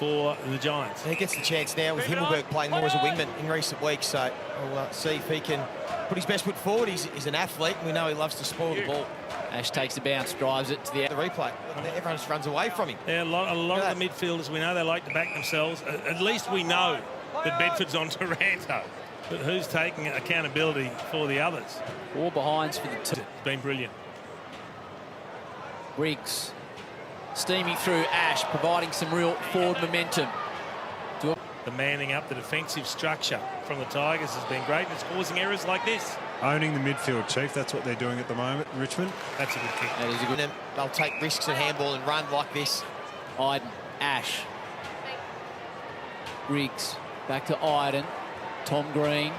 for the Giants. He gets the chance now with Himmelberg playing more as a wingman in recent weeks, so we'll see if he can put his best foot forward. He's an athlete, and we know he loves to spoil the ball. Ash takes the bounce, drives it to the replay. Everyone just runs away from him. Yeah, a lot of the midfielders, we know they like to back themselves. At least we know that Bedford's on Taranto. But who's taking accountability for the others? 4 behinds for the two. It's been brilliant. Briggs steaming through Ash, providing some real forward momentum. The manning up the defensive structure from the Tigers has been great, and it's causing errors like this. Owning the midfield, Chief. That's what they're doing at the moment, Richmond. That's a good kick. That is a good. They'll take risks at handball and run like this. Iden, Ash. Briggs, back to Iden. Tom Green,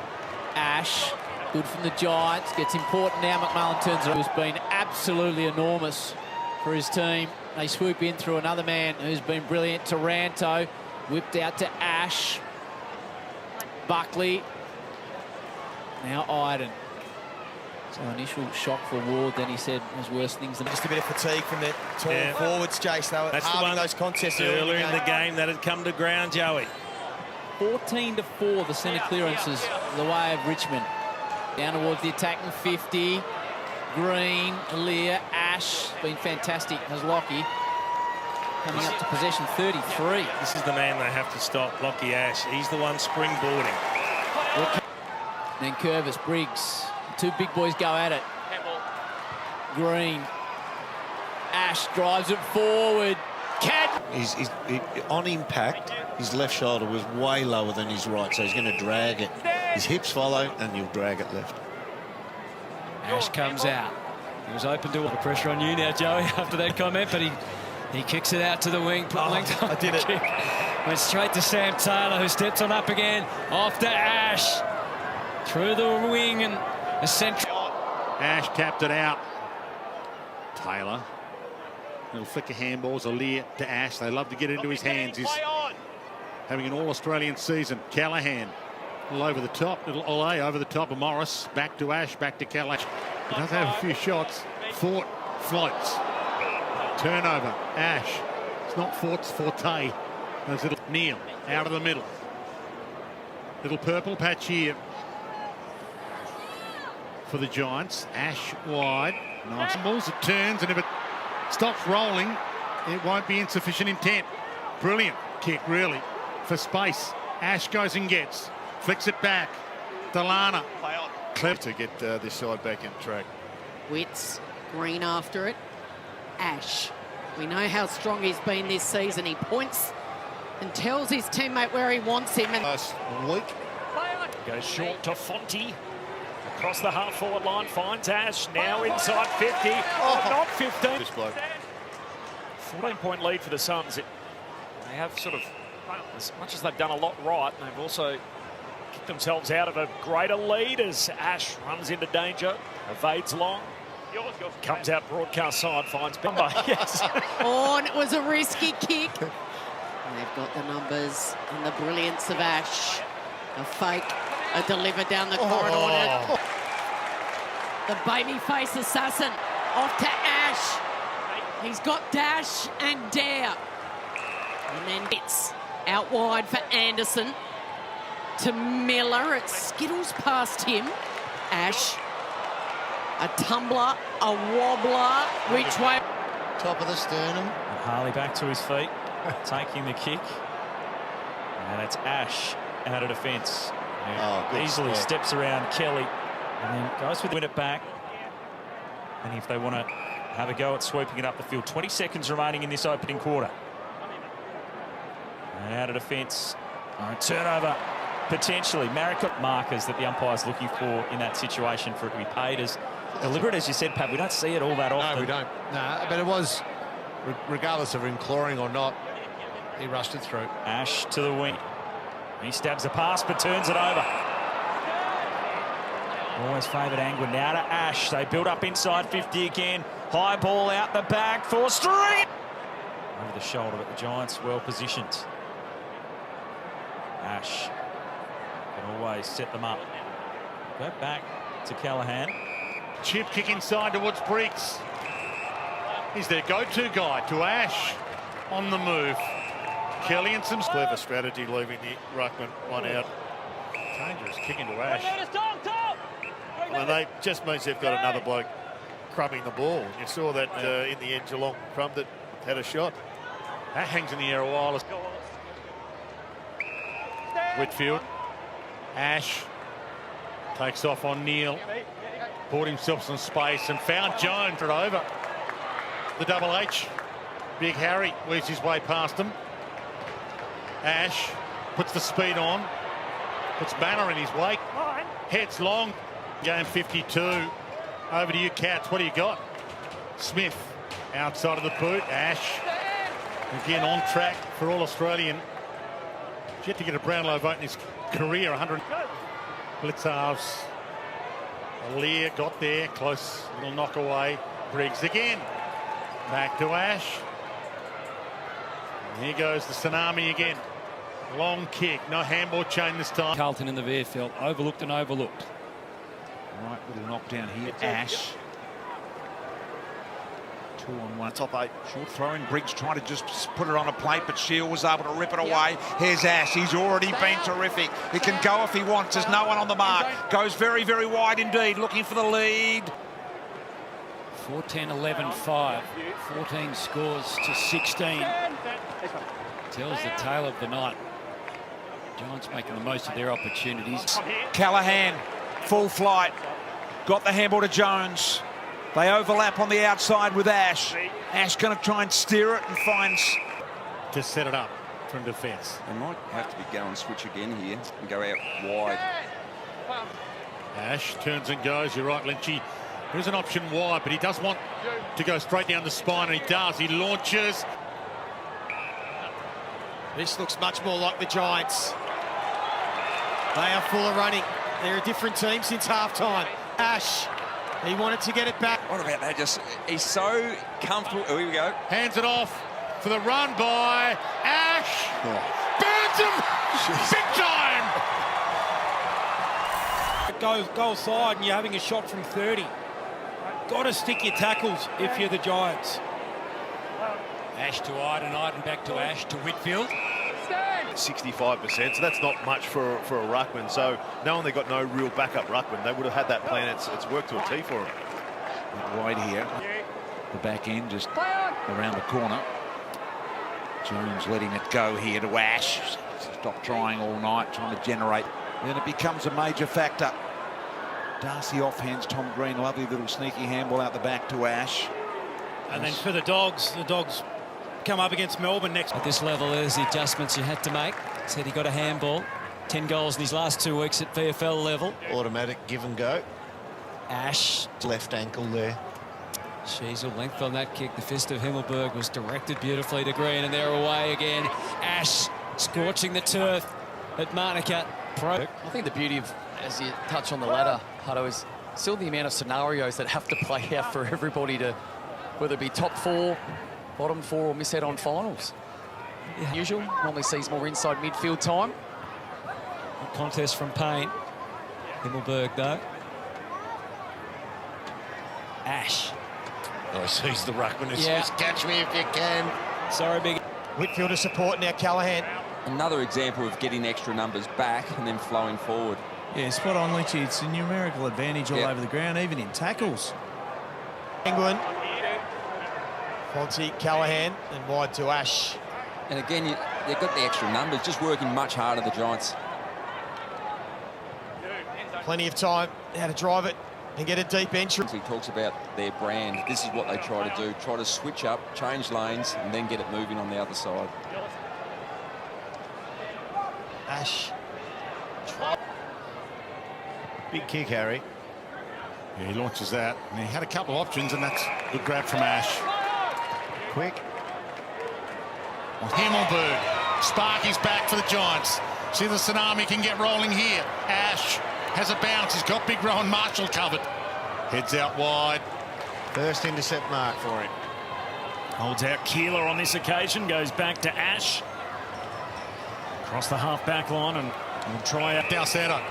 Ash. Good from the Giants. Gets important now. McMullen turns it up. It's been absolutely enormous for his team. They swoop in through another man who's been brilliant. Taranto whipped out to Ash. Buckley. Now Iden. So initial shock for Ward, then he said was worse things than... Just a bit of fatigue from the tall forwards, Jace. They were halving those contests earlier in the game that had come to ground, Joey. 14-4, the centre clearances the way of Richmond. Down towards the attacking 50. Green, Lear, Ash. Been fantastic as Lachie. Coming up to possession 33. This is the man they have to stop, Lachie Ash. He's the one springboarding. Then Curvis, Briggs. The 2 big boys go at it. Green. Ash drives it forward. He's on impact, his left shoulder was way lower than his right, so he's going to drag it. His hips follow, and you'll drag it left. Ash comes out. He was open to a lot of pressure on you now, Joey, after that comment, but he kicks it out to the wing. I did it. Went straight to Sam Taylor, who steps on up again. Off to Ash. Through the wing and a central. Ash tapped it out. Taylor. Little flick of handballs, a Lear to Ash. They love to get into his hands. He's having an all-Australian season. Callahan, a little over the top. Little Ole over the top of Morris. Back to Ash, back to Callahan. He does have a few shots. Fort floats. Turnover. Ash. It's not Fort's forte. There's little Neil out of the middle. Little purple patch here for the Giants. Ash wide. Nice balls. It turns, and if it stops rolling, it won't be insufficient intent. Brilliant kick, really, for space. Ash goes and gets. Flicks it back. Delana. Clever to get this side back in track. Wits, Green after it. Ash. We know how strong he's been this season. He points and tells his teammate where he wants him. Last week. Goes short to Fonte. Across the half-forward line, finds Ash. Now inside 50. Oh, not 15. This bloke. 14-point lead for the Suns. They have sort of, as much as they've done a lot right, they've also kicked themselves out of a greater lead as Ash runs into danger, evades long, comes out broadcast side, finds Bumba. Yes. Oh, and it was a risky kick. And they've got the numbers and the brilliance of Ash. A fake, a deliver down the corridor. The baby-face assassin off to Ash. He's got dash and dare. And then it's out wide for Anderson. To Miller. It skittles past him. Ash. A tumbler, a wobbler. Which way? Top of the sternum. And Harley back to his feet, taking the kick. And it's Ash out of defence. Easily steps around Kelly and then goes for the win it back. And if they want to have a go at swooping it up the field, 20 seconds remaining in this opening quarter. And out of defence, turnover potentially. Maricott markers that the umpire's looking for in that situation for it to be paid as deliberate, as you said, Pat. We don't see it all that often. No, we don't. No, but it was, regardless of him clawing or not, he rushed it through. Ash to the wing. He stabs a pass, but turns it over. Always favoured Angwin. Now to Ash. They build up inside 50 again. High ball out the back for string. Over the shoulder, but the Giants well positioned. Ash can always set them up. Go back to Callahan. Chip kick inside towards Briggs. He's their go-to guy to Ash on the move. Kelly and some clever strategy leaving the ruckman one out. Dangerous kick into Ash. I mean, they just means they've got another bloke crumbing the ball. You saw that in the end, Geelong crumbed it, had a shot. That hangs in the air a while. Whitfield. Ash takes off on Neil. Bought himself some space and found Jones right over. The double H. Big Harry weaves his way past him. Ash puts the speed on. Puts Banner in his wake. Heads long. Game 52. Over to you, Cats. What do you got? Smith outside of the boot. Ash again on track for All-Australian. He's yet to get a Brownlow vote in his career. 100 blitz halves. Lear got there. Close little knock away. Briggs again. Back to Ash. And here goes the tsunami again. Long kick. No handball chain this time. Carlton in the Veerfield. Overlooked and overlooked. Right, little knockdown here. Ash. 2-on-1. Top 8. Short throwing. Briggs trying to just put it on a plate, but Shield was able to rip it away. Here's Ash. He's already been terrific. He can go if he wants. There's no one on the mark. Goes very, very wide indeed, looking for the lead. 4-10, 11-5. 14 scores to 16. Tells the tale of the night. Giants making the most of their opportunities. Callahan, full flight. Got the handball to Jones. They overlap on the outside with Ash. Ash going to try and steer it and finds... To set it up from defence. They might have to be go and switch again here and go out wide. Ash turns and goes. You're right, Lachie. There's an option wide, but he does want to go straight down the spine, and he does. He launches. This looks much more like the Giants. They are full of running. They're a different team since half-time. Ash, he wanted to get it back. What about that? He's so comfortable. Oh, here we go. Hands it off for the run by Ash. Burns him! Big time! Goal side and you're having a shot from 30. Got to stick your tackles if you're the Giants. Ash to Iden back to Ash to Whitfield. 65%, so that's not much for a ruckman. So knowing they've got no real backup ruckman, they would have had that plan. It's worked to a T for them. Wide here. The back end just around the corner. Jones letting it go here to Ash. Stop trying all night, trying to generate. Then it becomes a major factor. Darcy offhands Tom Green. Lovely little sneaky handball out the back to Ash. And then for the Dogs come up against Melbourne next. At this level, there's the adjustments you had to make. Said he got a handball. 10 goals in his last 2 weeks at VFL level. Automatic give and go. Ash. Left ankle there. Sheasel length on that kick. The fist of Himmelberg was directed beautifully to Green, and they're away again. Ash scorching the turf at Marnica. I think the beauty of, as you touch on the ladder, Hutto, is still the amount of scenarios that have to play out for everybody to, whether it be top 4, bottom 4, or miss out on finals. Yeah. Usual, normally sees more inside midfield time. A contest from Payne. Himmelberg, though. Ash. Oh, sees the ruckman and says, catch me if you can. Sorry, big. Whitfield to support now, Callahan. Another example of getting extra numbers back and then flowing forward. Yeah, spot on, Lachie. It's a numerical advantage all over the ground, even in tackles. England. Fonzie, Callahan, and wide to Ash. And again, they've got the extra numbers, just working much harder, the Giants. Plenty of time how to drive it and get a deep entry. He talks about their brand. This is what they try to do. Try to switch up, change lanes, and then get it moving on the other side. Ash. Big kick, Harry. Yeah, he launches that. And he had a couple of options, and that's a good grab from Ash. Quick. Himmelberg. Sparky's back for the Giants. See the tsunami can get rolling here. Ash has a bounce. He's got big Rowan Marshall covered. Heads out wide. First intercept mark for him. Holds out Keeler on this occasion. Goes back to Ash. Across the half-back line and we'll try out down centre.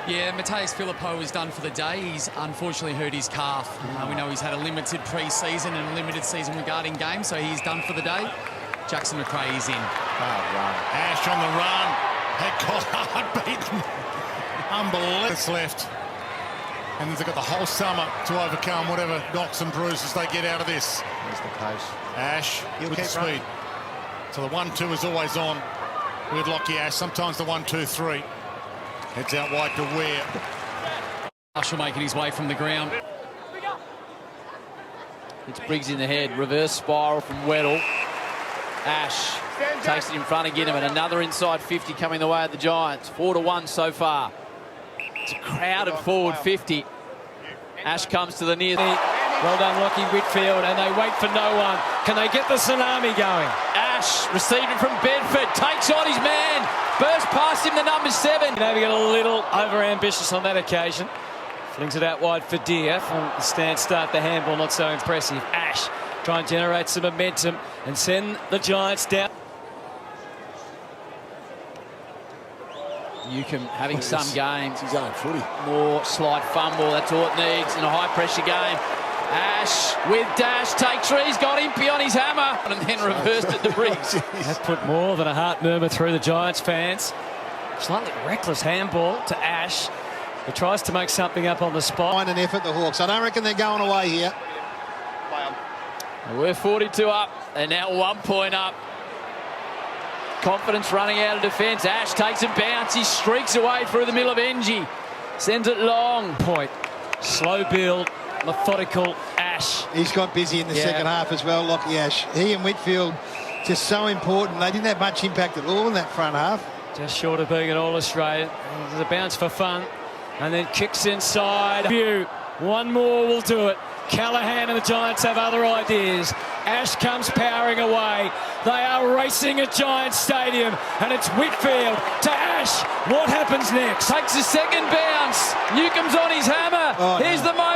Yeah, Mateus Filippo is done for the day. He's unfortunately hurt his calf. We know he's had a limited pre-season and a limited season regarding games, so he's done for the day. Jackson McRae is in. Ash on the run. Had Collard beaten. Unbelievable. It's left. And they've got the whole summer to overcome whatever knocks and bruises they get out of this. There's the pace. Ash with the speed. So the 1-2 is always on with Lachie Ash. Sometimes the 1-2-3. Heads out wide to Ware. Marshall making his way from the ground. It's Briggs in the head. Reverse spiral from Weddle. Ash takes it in front of Ginnivan. Another inside 50 coming the way of the Giants. 4-1 so far. It's a crowded forward 50. Ash comes to the near. Well done, Lachie Whitfield, and they wait for no one. Can they get the tsunami going? Ash received it from Bedford. Takes on his man. Burst past him, the number 7. Maybe get a little over-ambitious on that occasion. Flings it out wide for Deer from the stand start. The handball not so impressive. Ash try and generate some momentum and send the Giants down. Newcomb having some games. He's on footy. More slide fumble. That's all it needs in a high-pressure game. Ash with dash takes three. He's got Impey on his hammer and then reversed it to Briggs. That put more than a heart murmur through the Giants fans. Slightly reckless handball to Ash, who tries to make something up on the spot. Find an effort, the Hawks. I don't reckon they're going away here. We're 42 up and now 1 point up. Confidence running out of defence. Ash takes a bounce. He streaks away through the middle of Engie. Sends it long. Point. Slow build. Methodical Ash. He's got busy in the second half as well, Lachie Ash. He and Whitfield just so important. They didn't have much impact at all in that front half. Just short of being an All-Australian. There's a bounce for fun. And then kicks inside. One more will do it. Callahan and the Giants have other ideas. Ash comes powering away. They are racing at Giants Stadium, and it's Whitfield to Ash. What happens next? Takes a second bounce. Newcomb's on his hammer. Here's the moment.